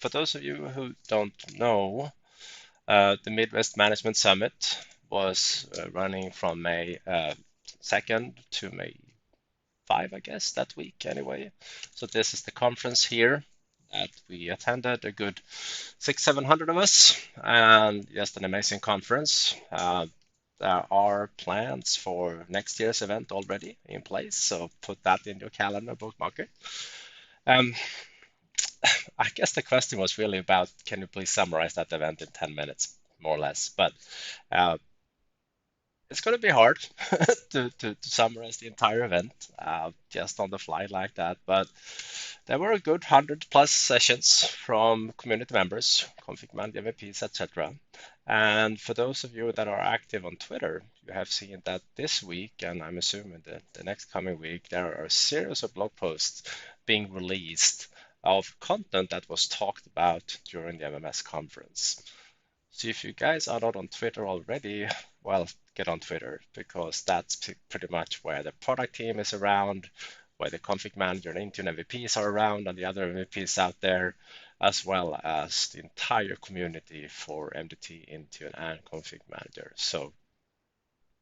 For those of you who don't know, the Midwest Management Summit was running from May 2nd to May 5, I guess, that week anyway. So this is the conference here that we attended, a good 700 of us, and just an amazing conference. There are plans for next year's event already in place, so put that in your calendar, bookmark it. Um, I guess the question was really about, can you please summarize that event in 10 minutes, more or less? But uh, it's going to be hard to summarize the entire event just on the fly like that. But there were a good 100 plus sessions from community members, config manager, VPs, etc. And for those of you that are active on Twitter, you have seen that this week, and I'm assuming that the next coming week, there are a series of blog posts being released of content that was talked about during the MMS conference. So if you guys are not on Twitter already, well, get on Twitter because that's pretty much where the product team is around, where the config manager and Intune MVPs are around, and the other MVPs out there, as well as the entire community for MDT, Intune, and config manager. So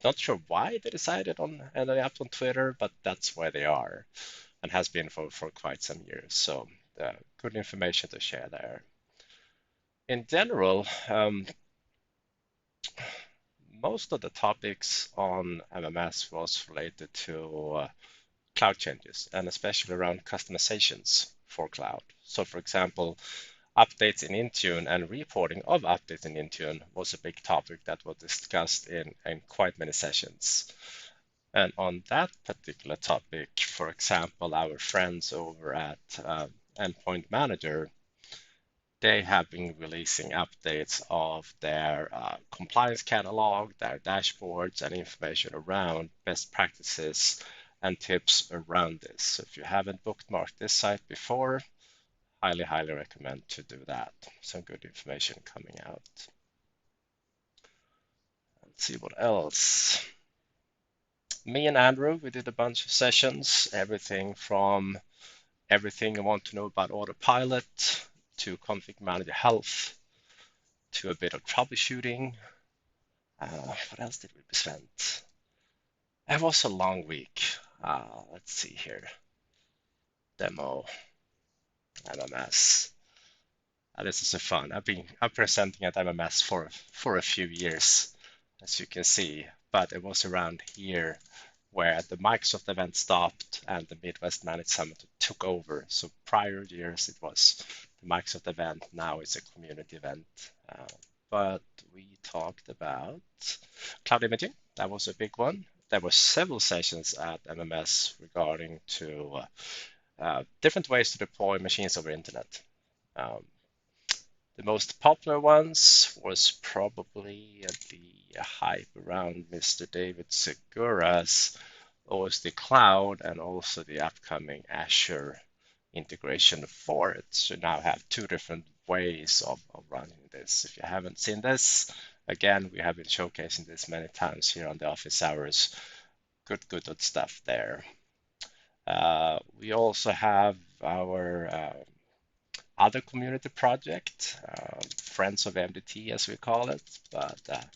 not sure why they decided on ending up on Twitter, but that's where they are and has been for quite some years. So good information to share there. In general, most of the topics on MMS was related to cloud changes and especially around customizations for cloud. So for example, updates in Intune and reporting of updates in Intune was a big topic that was discussed in quite many sessions. And on that particular topic, for example, our friends over at Endpoint Manager, they have been releasing updates of their compliance catalog, their dashboards, and information around best practices and tips around this. So if you haven't bookmarked this site before, highly, highly recommend to do that. Some good information coming out. Let's see what else. Me and Andrew, we did a bunch of sessions, everything from everything you want to know about autopilot to config manager health to a bit of troubleshooting. What else did we present? It was a long week. Let's see here. Demo, MMS. This is a fun. I'm presenting at MMS for a few years, as you can see, but it was around here where the Microsoft event stopped and the Midwest Managed Summit took over. So prior years it was the Microsoft event. Now it's a community event. But we talked about cloud imaging. That was a big one. There were several sessions at MMS regarding to different ways to deploy machines over internet. Um, the most popular ones was probably the hype around Mr. David Segura's OSD Cloud and also the upcoming Azure integration for it. So now have two different ways of running this. If you haven't seen this, again, we have been showcasing this many times here on the office hours. Good stuff there. We also have our other community project, Friends of MDT as we call it, but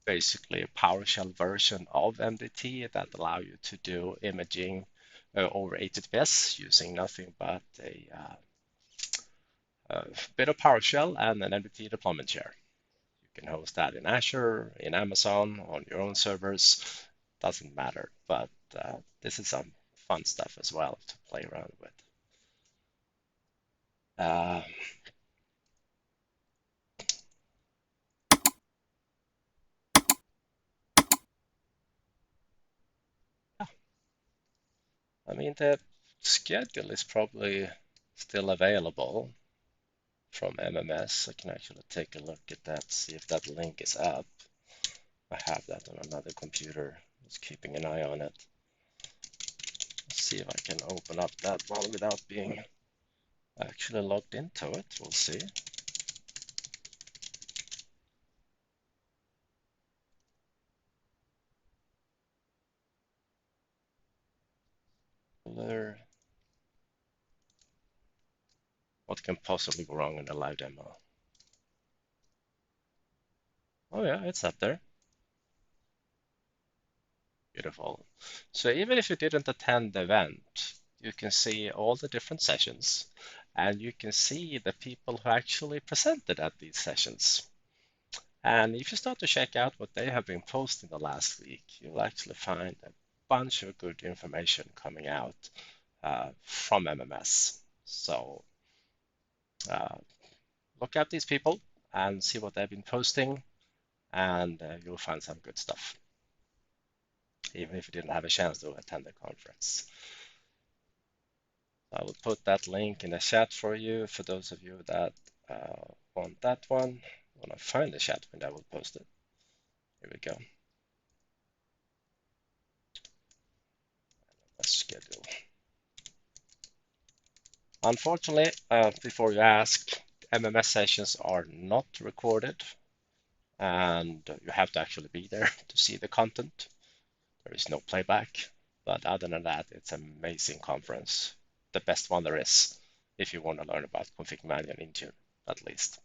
basically a PowerShell version of MDT that allow you to do imaging over HTTPS using nothing but a bit of PowerShell and an MDT deployment share. You can host that in Azure, in Amazon, on your own servers, doesn't matter. But this is some fun stuff as well to play around with. Uh, I mean, the schedule is probably still available from MMS. I can actually take a look at that, see if that link is up. I have that on another computer. Just keeping an eye on it. Let's see if I can open up that one without being actually logged into it. We'll see. There. What can possibly go wrong in a live demo? Oh yeah, it's up there. Beautiful. So even if you didn't attend the event, you can see all the different sessions and you can see the people who actually presented at these sessions. And if you start to check out what they have been posting the last week, you'll actually find a bunch of good information coming out from MMS. So uh, look at these people and see what they've been posting, and you'll find some good stuff, even if you didn't have a chance to attend the conference. I will put that link in the chat for you for those of you that want that one. When I find the chat window, I will post it. Here we go. Let's schedule. Unfortunately, before you ask, MMS sessions are not recorded, and you have to actually be there to see the content. There is no playback, but other than that, it's an amazing conference, the best one there is, if you want to learn about config manual in Intune, at least.